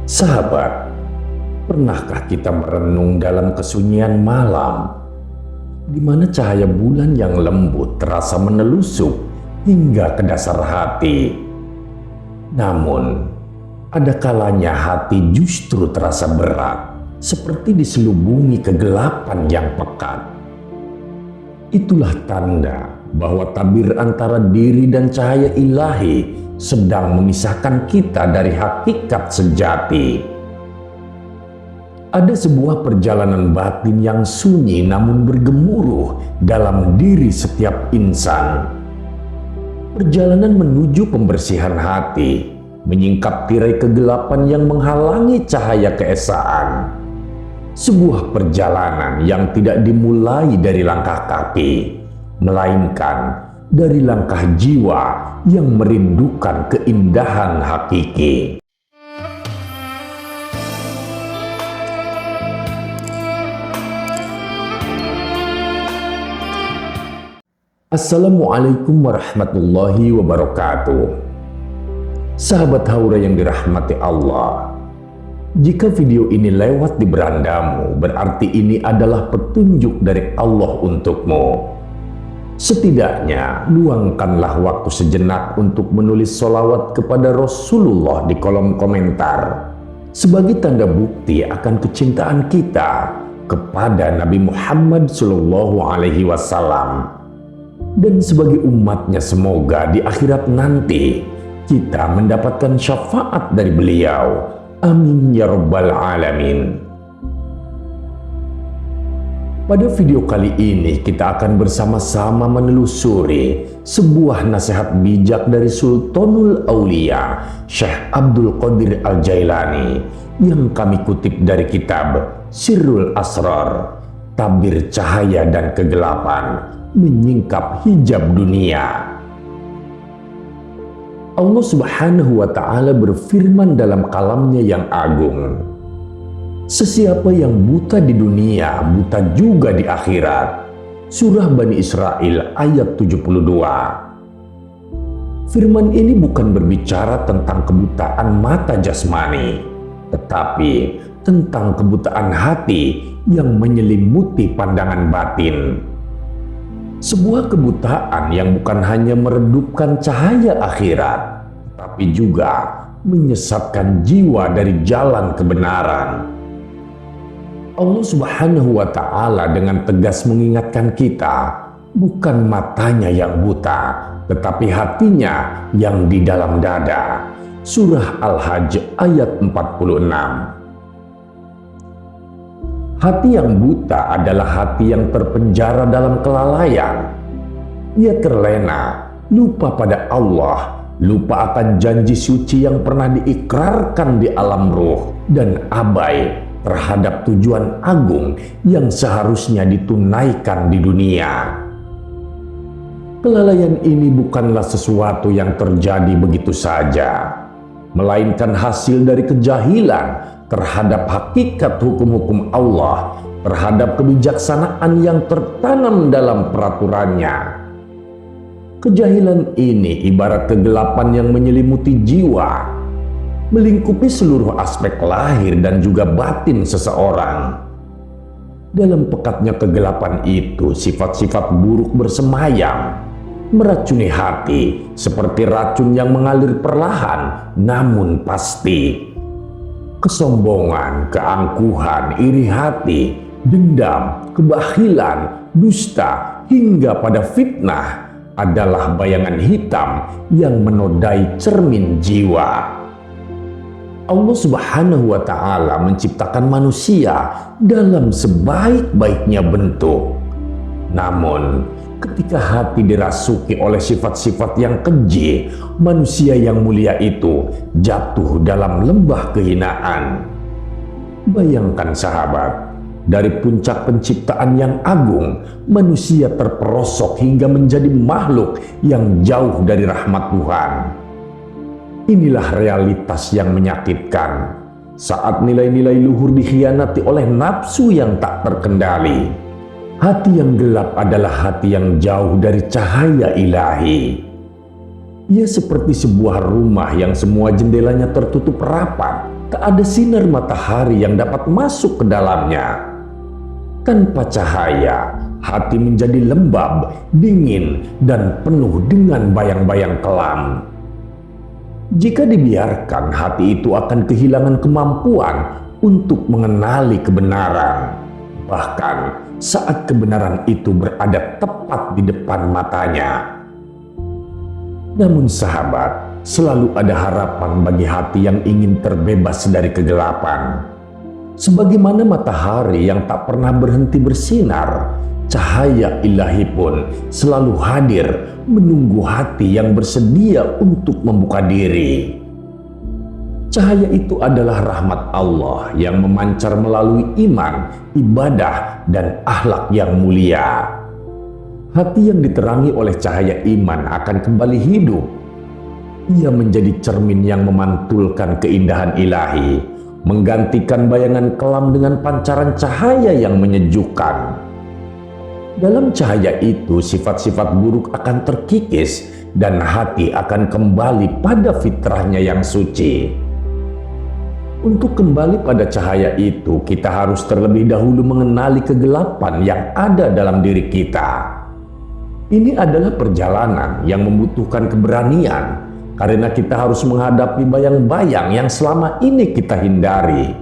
Sahabat, pernahkah kita merenung dalam kesunyian malam, di mana cahaya bulan yang lembut terasa menelusup hingga ke dasar hati? Namun, ada kalanya hati justru terasa berat, seperti diselubungi kegelapan yang pekat. Itulah tanda bahwa tabir antara diri dan cahaya ilahi sedang memisahkan kita dari hakikat sejati. Ada sebuah perjalanan batin yang sunyi namun bergemuruh dalam diri setiap insan. Perjalanan menuju pembersihan hati, menyingkap tirai kegelapan yang menghalangi cahaya keesaan. Sebuah perjalanan yang tidak dimulai dari langkah kaki, melainkan dari langkah jiwa yang merindukan keindahan hakiki. Assalamualaikum warahmatullahi wabarakatuh. Sahabat Haura yang dirahmati Allah, jika video ini lewat di berandamu, berarti ini adalah petunjuk dari Allah untukmu. Setidaknya, luangkanlah waktu sejenak untuk menulis sholawat kepada Rasulullah di kolom komentar, sebagai tanda bukti akan kecintaan kita kepada Nabi Muhammad SAW. Dan sebagai umatnya, semoga di akhirat nanti kita mendapatkan syafaat dari beliau. Amin ya rabbal alamin. Pada video kali ini kita akan bersama-sama menelusuri sebuah nasihat bijak dari Sultanul Aulia Syekh Abdul Qadir Al-Jailani yang kami kutip dari kitab Sirrul Asrar, Tabir Cahaya dan Kegelapan Menyingkap Hijab Dunia. Allah Subhanahu wa Ta'ala berfirman dalam kalamnya yang agung, "Sesiapa yang buta di dunia, buta juga di akhirat." Surah Bani Israel ayat 72. Firman ini bukan berbicara tentang kebutaan mata jasmani, tetapi tentang kebutaan hati yang menyelimuti pandangan batin. Sebuah kebutaan yang bukan hanya meredupkan cahaya akhirat, tapi juga menyesatkan jiwa dari jalan kebenaran. Allah Subhanahu wa Ta'ala dengan tegas mengingatkan kita, bukan matanya yang buta, tetapi hatinya yang di dalam dada. Surah Al-Hajj ayat 46. Hati yang buta adalah hati yang terpenjara dalam kelalaian. Ia terlena, lupa pada Allah, lupa akan janji suci yang pernah diikrarkan di alam ruh, dan abai terhadap tujuan agung yang seharusnya ditunaikan di dunia. Kelalaian ini bukanlah sesuatu yang terjadi begitu saja, melainkan hasil dari kejahilan terhadap hakikat hukum-hukum Allah, terhadap kebijaksanaan yang tertanam dalam peraturannya. Kejahilan ini ibarat kegelapan yang menyelimuti jiwa, melingkupi seluruh aspek lahir dan juga batin seseorang. Dalam pekatnya kegelapan itu, sifat-sifat buruk bersemayam, meracuni hati seperti racun yang mengalir perlahan namun pasti. Kesombongan, keangkuhan, iri hati, dendam, kebahilan, dusta, hingga pada fitnah adalah bayangan hitam yang menodai cermin jiwa. Allah Subhanahu wa Ta'ala menciptakan manusia dalam sebaik-baiknya bentuk. Namun, ketika hati dirasuki oleh sifat-sifat yang keji, manusia yang mulia itu jatuh dalam lembah kehinaan. Bayangkan sahabat, dari puncak penciptaan yang agung, manusia terperosok hingga menjadi makhluk yang jauh dari rahmat Tuhan. Inilah realitas yang menyakitkan saat nilai-nilai luhur dikhianati oleh nafsu yang tak terkendali. Hati yang gelap adalah hati yang jauh dari cahaya ilahi. Ia seperti sebuah rumah yang semua jendelanya tertutup rapat tak ada sinar matahari yang dapat masuk ke dalamnya. Tanpa cahaya, hati menjadi lembab, dingin, dan penuh dengan bayang-bayang kelam. Jika dibiarkan, hati itu akan kehilangan kemampuan untuk mengenali kebenaran. Bahkan saat kebenaran itu berada tepat di depan matanya. Namun sahabat, selalu ada harapan bagi hati yang ingin terbebas dari kegelapan. Sebagaimana matahari yang tak pernah berhenti bersinar, cahaya ilahi pun selalu hadir menunggu hati yang bersedia untuk membuka diri. Cahaya itu adalah rahmat Allah yang memancar melalui iman, ibadah, dan akhlak yang mulia. Hati yang diterangi oleh cahaya iman akan kembali hidup. Ia menjadi cermin yang memantulkan keindahan ilahi, menggantikan bayangan kelam dengan pancaran cahaya yang menyejukkan. Dalam cahaya itu, sifat-sifat buruk akan terkikis dan hati akan kembali pada fitrahnya yang suci. Untuk kembali pada cahaya itu, kita harus terlebih dahulu mengenali kegelapan yang ada dalam diri kita. Ini adalah perjalanan yang membutuhkan keberanian, karena kita harus menghadapi bayang-bayang yang selama ini kita hindari.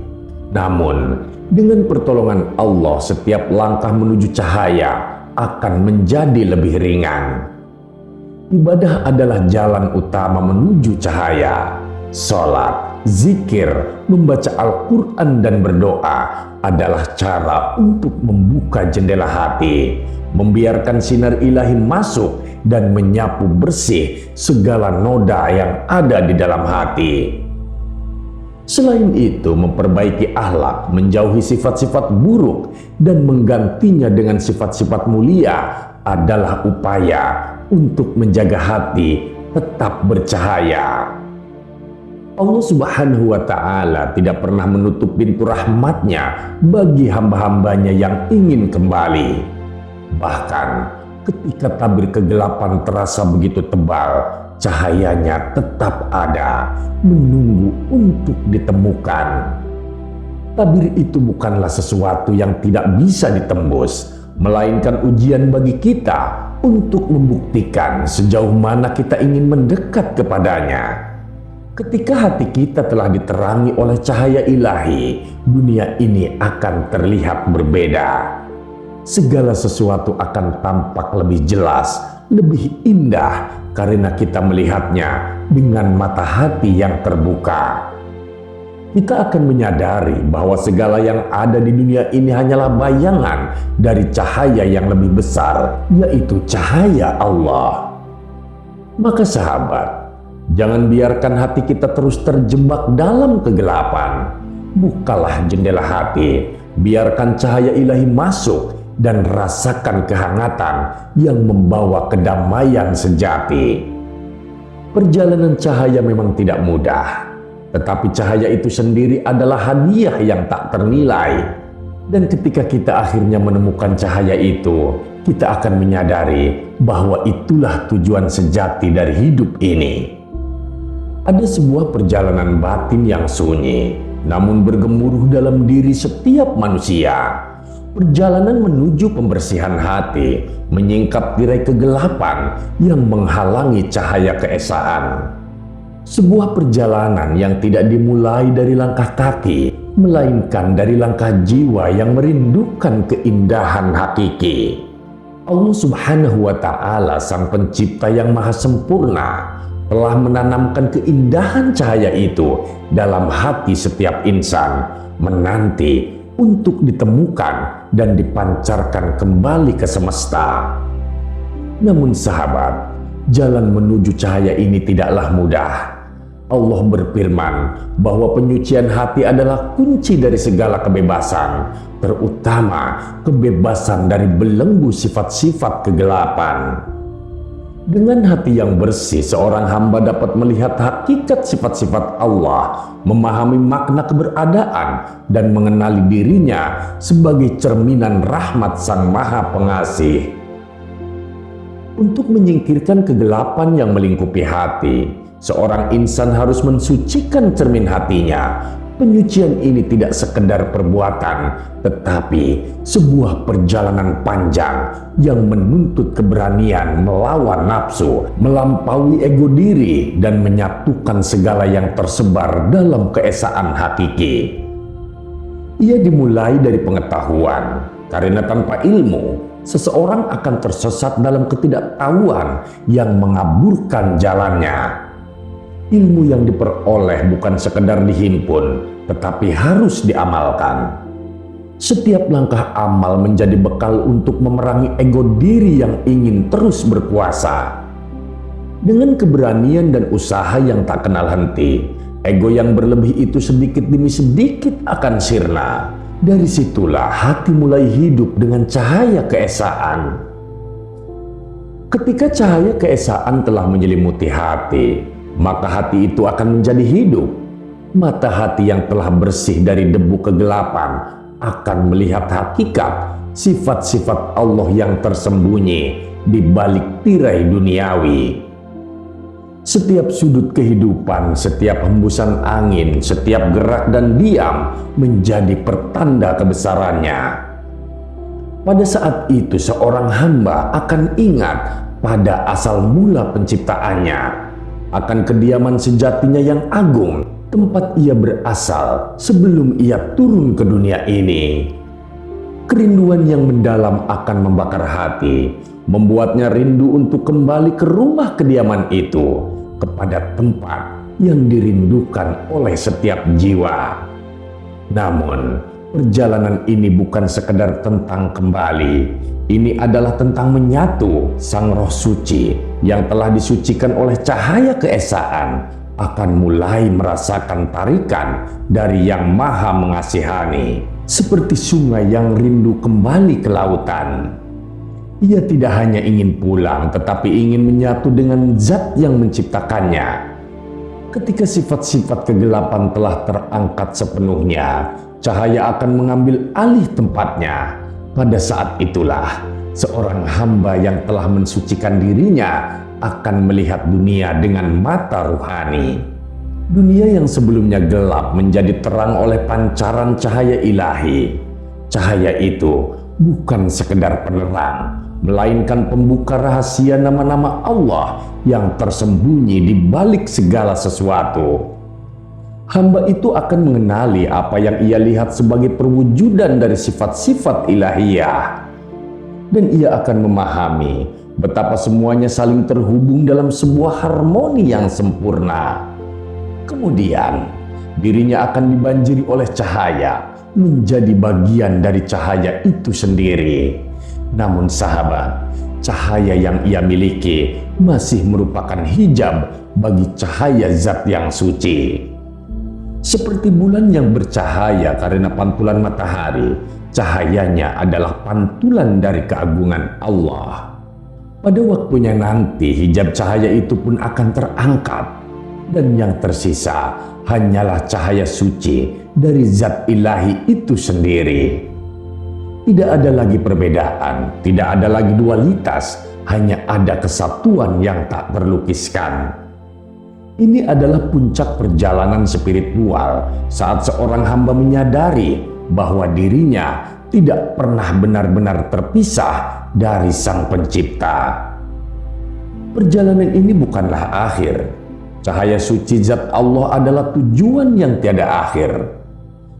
Namun, dengan pertolongan Allah, setiap langkah menuju cahaya akan menjadi lebih ringan. Ibadah adalah jalan utama menuju cahaya. Salat, zikir, membaca Al-Quran, dan berdoa adalah cara untuk membuka jendela hati, membiarkan sinar ilahi masuk dan menyapu bersih segala noda yang ada di dalam hati. Selain itu, memperbaiki akhlak, menjauhi sifat-sifat buruk, dan menggantinya dengan sifat-sifat mulia adalah upaya untuk menjaga hati tetap bercahaya. Allah Subhanahu wa Ta'ala tidak pernah menutup pintu rahmat-Nya bagi hamba-hambanya yang ingin kembali. Bahkan ketika tabir kegelapan terasa begitu tebal, cahayanya tetap ada, menunggu untuk ditemukan. Tabir itu bukanlah sesuatu yang tidak bisa ditembus, melainkan ujian bagi kita untuk membuktikan sejauh mana kita ingin mendekat kepadanya. Ketika hati kita telah diterangi oleh cahaya ilahi, dunia ini akan terlihat berbeda. Segala sesuatu akan tampak lebih jelas, lebih indah, karena kita melihatnya dengan mata hati yang terbuka. Kita akan menyadari bahwa segala yang ada di dunia ini hanyalah bayangan dari cahaya yang lebih besar, yaitu cahaya Allah. Maka sahabat, jangan biarkan hati kita terus terjebak dalam kegelapan. Bukalah jendela hati, biarkan cahaya ilahi masuk, dan rasakan kehangatan yang membawa kedamaian sejati. Perjalanan cahaya memang tidak mudah, tetapi cahaya itu sendiri adalah hadiah yang tak ternilai. Dan ketika kita akhirnya menemukan cahaya itu, kita akan menyadari bahwa itulah tujuan sejati dari hidup ini. Ada sebuah perjalanan batin yang sunyi, namun bergemuruh dalam diri setiap manusia. Perjalanan menuju pembersihan hati, menyingkap tirai kegelapan yang menghalangi cahaya keesaan. Sebuah perjalanan yang tidak dimulai dari langkah kaki, melainkan dari langkah jiwa yang merindukan keindahan hakiki. Allah Subhanahu wa Ta'ala, Sang Pencipta yang Maha Sempurna, telah menanamkan keindahan cahaya itu dalam hati setiap insan, menanti untuk ditemukan dan dipancarkan kembali ke semesta. Namun sahabat, jalan menuju cahaya ini tidaklah mudah. Allah berfirman bahwa penyucian hati adalah kunci dari segala kebebasan, terutama kebebasan dari belenggu sifat-sifat kegelapan. Dengan hati yang bersih, seorang hamba dapat melihat hakikat sifat-sifat Allah, memahami makna keberadaan, dan mengenali dirinya sebagai cerminan rahmat Sang Maha Pengasih. Untuk menyingkirkan kegelapan yang melingkupi hati, seorang insan harus mensucikan cermin hatinya, Penyucian ini tidak sekedar perbuatan, tetapi sebuah perjalanan panjang yang menuntut keberanian melawan nafsu, melampaui ego diri, dan menyatukan segala yang tersebar dalam keesaan hakiki. Ia dimulai dari pengetahuan, karena tanpa ilmu, seseorang akan tersesat dalam ketidaktahuan yang mengaburkan jalannya. Ilmu yang diperoleh bukan sekedar dihimpun, tetapi harus diamalkan. Setiap langkah amal menjadi bekal untuk memerangi ego diri yang ingin terus berkuasa. Dengan keberanian dan usaha yang tak kenal henti, ego yang berlebih itu sedikit demi sedikit akan sirna. Dari situlah hati mulai hidup dengan cahaya keesaan. Ketika cahaya keesaan telah menyelimuti hati, maka hati itu akan menjadi hidup. Mata hati yang telah bersih dari debu kegelapan akan melihat hakikat sifat-sifat Allah yang tersembunyi di balik tirai duniawi. Setiap sudut kehidupan, setiap hembusan angin, setiap gerak dan diam menjadi pertanda kebesarannya. Pada saat itu seorang hamba akan ingat pada asal mula penciptaannya, akan kediaman sejatinya yang agung, tempat ia berasal sebelum ia turun ke dunia ini. Kerinduan yang mendalam akan membakar hati, membuatnya rindu untuk kembali ke rumah kediaman itu, kepada tempat yang dirindukan oleh setiap jiwa. Namun, perjalanan ini bukan sekedar tentang kembali. Ini adalah tentang menyatu. Sang roh suci yang telah disucikan oleh cahaya keesaan akan mulai merasakan tarikan dari Yang Maha Mengasihani, seperti sungai yang rindu kembali ke lautan. Ia tidak hanya ingin pulang, tetapi ingin menyatu dengan zat yang menciptakannya. Ketika sifat-sifat kegelapan telah terangkat sepenuhnya, cahaya akan mengambil alih tempatnya. Pada saat itulah, seorang hamba yang telah mensucikan dirinya akan melihat dunia dengan mata ruhani. Dunia yang sebelumnya gelap menjadi terang oleh pancaran cahaya ilahi. Cahaya itu bukan sekedar penerang, melainkan pembuka rahasia nama-nama Allah yang tersembunyi di balik segala sesuatu. Hamba itu akan mengenali apa yang ia lihat sebagai perwujudan dari sifat-sifat ilahiyah. Dan ia akan memahami betapa semuanya saling terhubung dalam sebuah harmoni yang sempurna. Kemudian, dirinya akan dibanjiri oleh cahaya, menjadi bagian dari cahaya itu sendiri. Namun sahabat, cahaya yang ia miliki masih merupakan hijab bagi cahaya zat yang suci. Seperti bulan yang bercahaya karena pantulan matahari, cahayanya adalah pantulan dari keagungan Allah. Pada waktunya nanti hijab cahaya itu pun akan terangkat, dan yang tersisa hanyalah cahaya suci dari zat ilahi itu sendiri. Tidak ada lagi perbedaan, tidak ada lagi dualitas, hanya ada kesatuan yang tak terlukiskan. Ini adalah puncak perjalanan spiritual saat seorang hamba menyadari bahwa dirinya tidak pernah benar-benar terpisah dari Sang Pencipta. Perjalanan ini bukanlah akhir. Cahaya suci zat Allah adalah tujuan yang tiada akhir.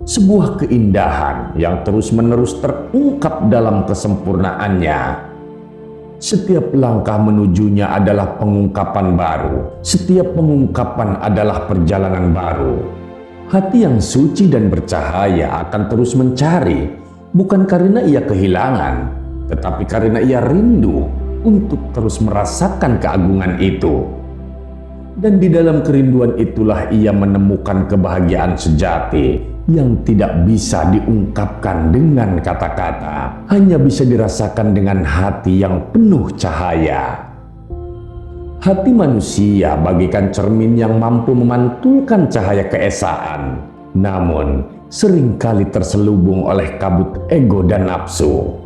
Sebuah keindahan yang terus-menerus terungkap dalam kesempurnaannya. Setiap langkah menujunya adalah pengungkapan baru. Setiap pengungkapan adalah perjalanan baru. Hati yang suci dan bercahaya akan terus mencari, bukan karena ia kehilangan, tetapi karena ia rindu untuk terus merasakan keagungan itu. Dan di dalam kerinduan itulah ia menemukan kebahagiaan sejati yang tidak bisa diungkapkan dengan kata-kata, hanya bisa dirasakan dengan hati yang penuh cahaya. Hati manusia bagaikan cermin yang mampu memantulkan cahaya keesaan, namun seringkali terselubung oleh kabut ego dan nafsu.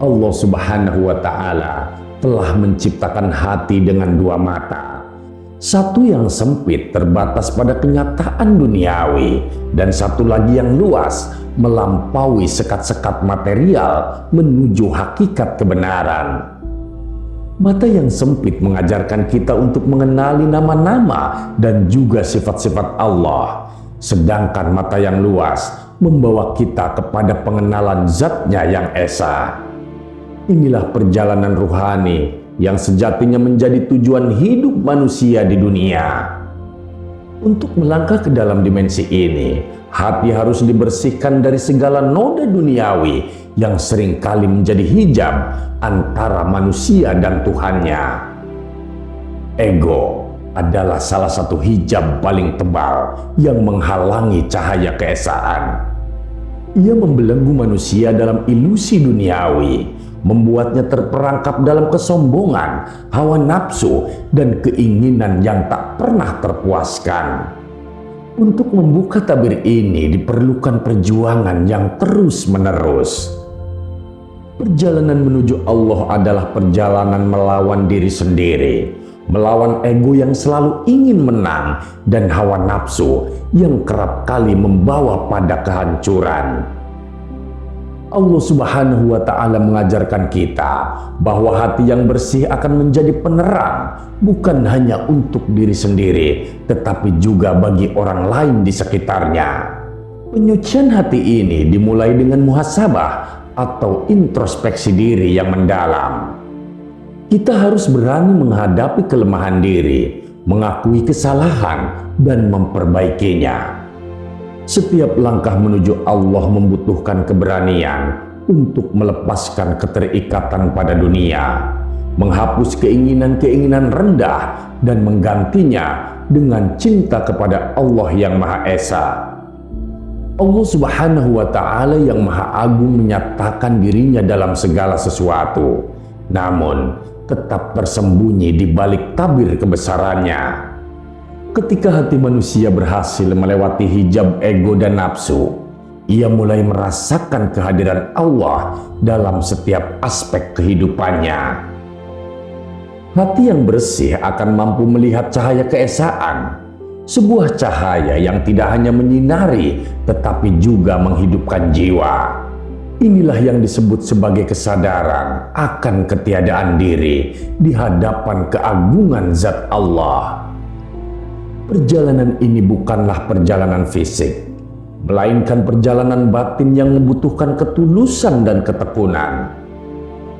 Allah Subhanahu wa Ta'ala telah menciptakan hati dengan dua mata. Satu yang sempit terbatas pada kenyataan duniawi, dan satu lagi yang luas melampaui sekat-sekat material menuju hakikat kebenaran. Mata yang sempit mengajarkan kita untuk mengenali nama-nama dan juga sifat-sifat Allah, sedangkan mata yang luas membawa kita kepada pengenalan Zat-Nya yang Esa. Inilah perjalanan ruhani yang sejatinya menjadi tujuan hidup manusia di dunia. Untuk melangkah ke dalam dimensi ini, hati harus dibersihkan dari segala noda duniawi yang seringkali menjadi hijab antara manusia dan Tuhannya. Ego adalah salah satu hijab paling tebal yang menghalangi cahaya keesaan. Ia membelenggu manusia dalam ilusi duniawi, membuatnya terperangkap dalam kesombongan, hawa nafsu, dan keinginan yang tak pernah terpuaskan. Untuk membuka tabir ini diperlukan perjuangan yang terus-menerus. Perjalanan menuju Allah adalah perjalanan melawan diri sendiri, melawan ego yang selalu ingin menang, dan hawa nafsu yang kerap kali membawa pada kehancuran. Allah Subhanahu wa Ta'ala mengajarkan kita bahwa hati yang bersih akan menjadi penerang, bukan hanya untuk diri sendiri, tetapi juga bagi orang lain di sekitarnya. Penyucian hati ini dimulai dengan muhasabah atau introspeksi diri yang mendalam. Kita harus berani menghadapi kelemahan diri, mengakui kesalahan, dan memperbaikinya. Setiap langkah menuju Allah membutuhkan keberanian untuk melepaskan keterikatan pada dunia, menghapus keinginan-keinginan rendah, dan menggantinya dengan cinta kepada Allah yang Maha Esa. Allah Subhanahu wa Ta'ala yang Maha Agung menyatakan dirinya dalam segala sesuatu, namun tetap tersembunyi di balik tabir kebesarannya. Ketika hati manusia berhasil melewati hijab ego dan nafsu, ia mulai merasakan kehadiran Allah dalam setiap aspek kehidupannya. Hati yang bersih akan mampu melihat cahaya keesaan, sebuah cahaya yang tidak hanya menyinari tetapi juga menghidupkan jiwa. Inilah yang disebut sebagai kesadaran akan ketiadaan diri di hadapan keagungan Zat Allah. Perjalanan ini bukanlah perjalanan fisik, melainkan perjalanan batin yang membutuhkan ketulusan dan ketekunan.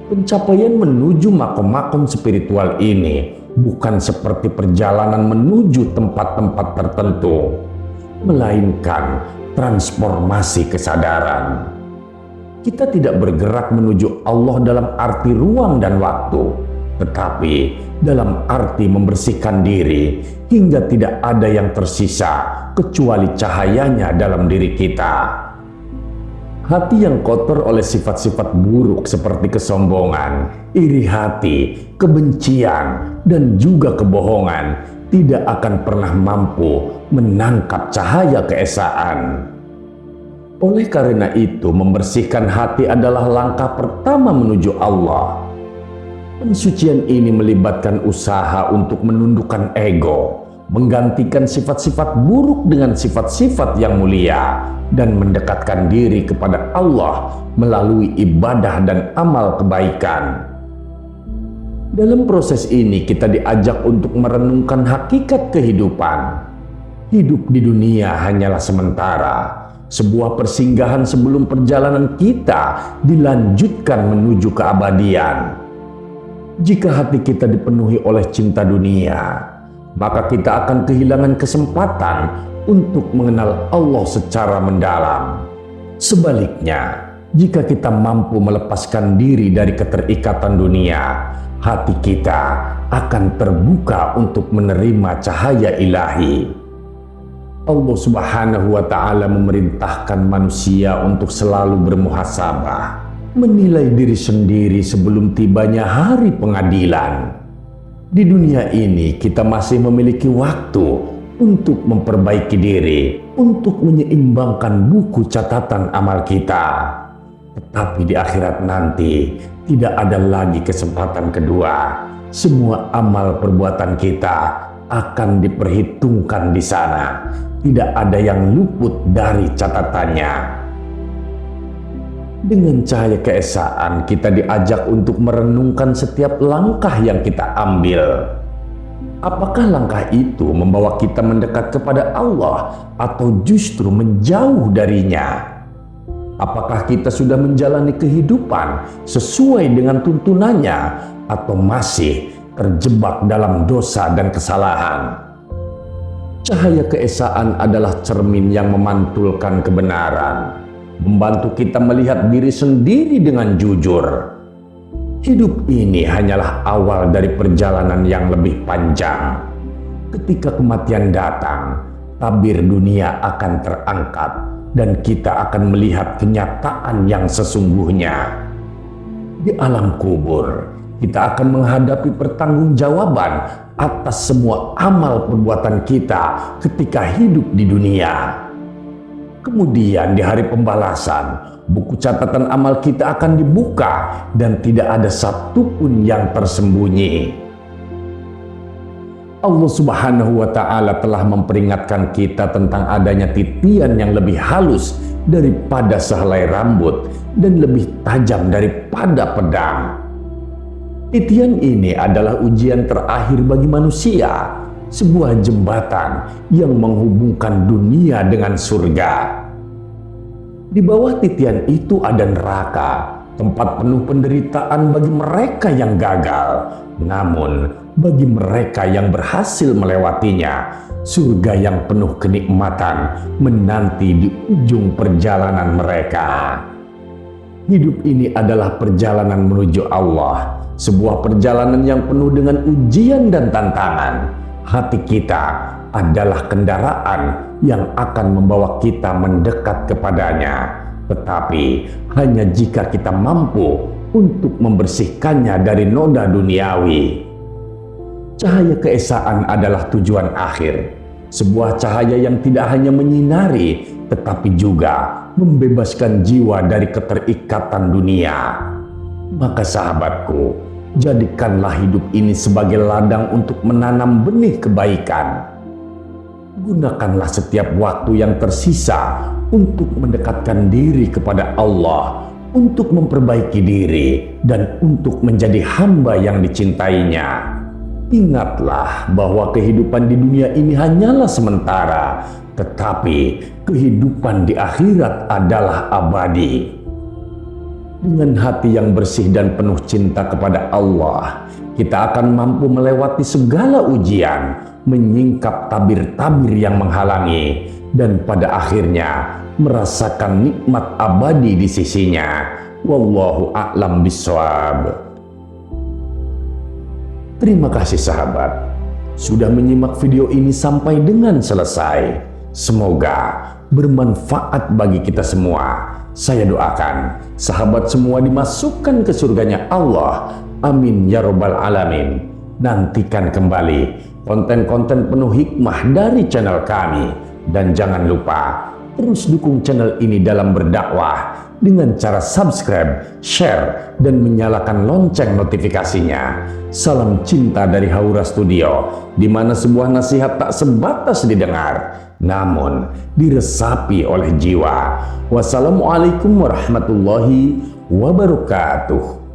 Pencapaian menuju makom-makom spiritual ini bukan seperti perjalanan menuju tempat-tempat tertentu, melainkan transformasi kesadaran. Kita tidak bergerak menuju Allah dalam arti ruang dan waktu, tetapi dalam arti membersihkan diri hingga tidak ada yang tersisa kecuali cahayanya dalam diri kita. Hati yang kotor oleh sifat-sifat buruk seperti kesombongan, iri hati, kebencian, dan juga kebohongan tidak akan pernah mampu menangkap cahaya keesaan. Oleh karena itu, membersihkan hati adalah langkah pertama menuju Allah. Pensucian ini melibatkan usaha untuk menundukkan ego, menggantikan sifat-sifat buruk dengan sifat-sifat yang mulia, dan mendekatkan diri kepada Allah melalui ibadah dan amal kebaikan. Dalam proses ini kita diajak untuk merenungkan hakikat kehidupan. Hidup di dunia hanyalah sementara, sebuah persinggahan sebelum perjalanan kita dilanjutkan menuju keabadian. Jika hati kita dipenuhi oleh cinta dunia, maka kita akan kehilangan kesempatan untuk mengenal Allah secara mendalam. Sebaliknya, jika kita mampu melepaskan diri dari keterikatan dunia, hati kita akan terbuka untuk menerima cahaya ilahi. Allah Subhanahu wa Ta'ala memerintahkan manusia untuk selalu bermuhasabah, menilai diri sendiri sebelum tibanya hari pengadilan. Di dunia ini kita masih memiliki waktu untuk memperbaiki diri, untuk menyeimbangkan buku catatan amal kita. Tetapi di akhirat nanti tidak ada lagi kesempatan kedua. Semua amal perbuatan kita akan diperhitungkan di sana. Tidak ada yang luput dari catatannya. Dengan cahaya keesaan, kita diajak untuk merenungkan setiap langkah yang kita ambil. Apakah langkah itu membawa kita mendekat kepada Allah atau justru menjauh darinya? Apakah kita sudah menjalani kehidupan sesuai dengan tuntunannya atau masih terjebak dalam dosa dan kesalahan? Cahaya keesaan adalah cermin yang memantulkan kebenaran, membantu kita melihat diri sendiri dengan jujur. Hidup ini hanyalah awal dari perjalanan yang lebih panjang. Ketika kematian datang, tabir dunia akan terangkat dan kita akan melihat kenyataan yang sesungguhnya. Di alam kubur, kita akan menghadapi pertanggungjawaban atas semua amal perbuatan kita ketika hidup di dunia. Kemudian di hari pembalasan, buku catatan amal kita akan dibuka dan tidak ada satupun yang tersembunyi. Allah Subhanahu wa Ta'ala telah memperingatkan kita tentang adanya titian yang lebih halus daripada sehelai rambut dan lebih tajam daripada pedang. Titian ini adalah ujian terakhir bagi manusia, sebuah jembatan yang menghubungkan dunia dengan surga. Di bawah titian itu ada neraka, tempat penuh penderitaan bagi mereka yang gagal. Namun, bagi mereka yang berhasil melewatinya, surga yang penuh kenikmatan menanti di ujung perjalanan mereka. Hidup ini adalah perjalanan menuju Allah, sebuah perjalanan yang penuh dengan ujian dan tantangan. Hati kita adalah kendaraan yang akan membawa kita mendekat kepadanya. Tetapi hanya jika kita mampu untuk membersihkannya dari noda duniawi. Cahaya keesaan adalah tujuan akhir. Sebuah cahaya yang tidak hanya menyinari, tetapi juga membebaskan jiwa dari keterikatan dunia. Maka sahabatku, jadikanlah hidup ini sebagai ladang untuk menanam benih kebaikan. Gunakanlah setiap waktu yang tersisa untuk mendekatkan diri kepada Allah, untuk memperbaiki diri, dan untuk menjadi hamba yang dicintainya. Ingatlah bahwa kehidupan di dunia ini hanyalah sementara, tetapi kehidupan di akhirat adalah abadi. Dengan hati yang bersih dan penuh cinta kepada Allah, kita akan mampu melewati segala ujian, menyingkap tabir-tabir yang menghalangi, dan pada akhirnya merasakan nikmat abadi di sisinya. Wallahu a'lam bishawab. Terima kasih sahabat, sudah menyimak video ini sampai dengan selesai. Semoga bermanfaat bagi kita semua. Saya doakan sahabat semua dimasukkan ke surganya Allah. Amin ya robbal alamin. Nantikan kembali konten-konten penuh hikmah dari channel kami. Dan jangan lupa terus dukung channel ini dalam berdakwah dengan cara subscribe, share, dan menyalakan lonceng notifikasinya. Salam cinta dari Haura Studio, di mana sebuah nasihat tak sebatas didengar, namun diresapi oleh jiwa. Wassalamualaikum warahmatullahi wabarakatuh.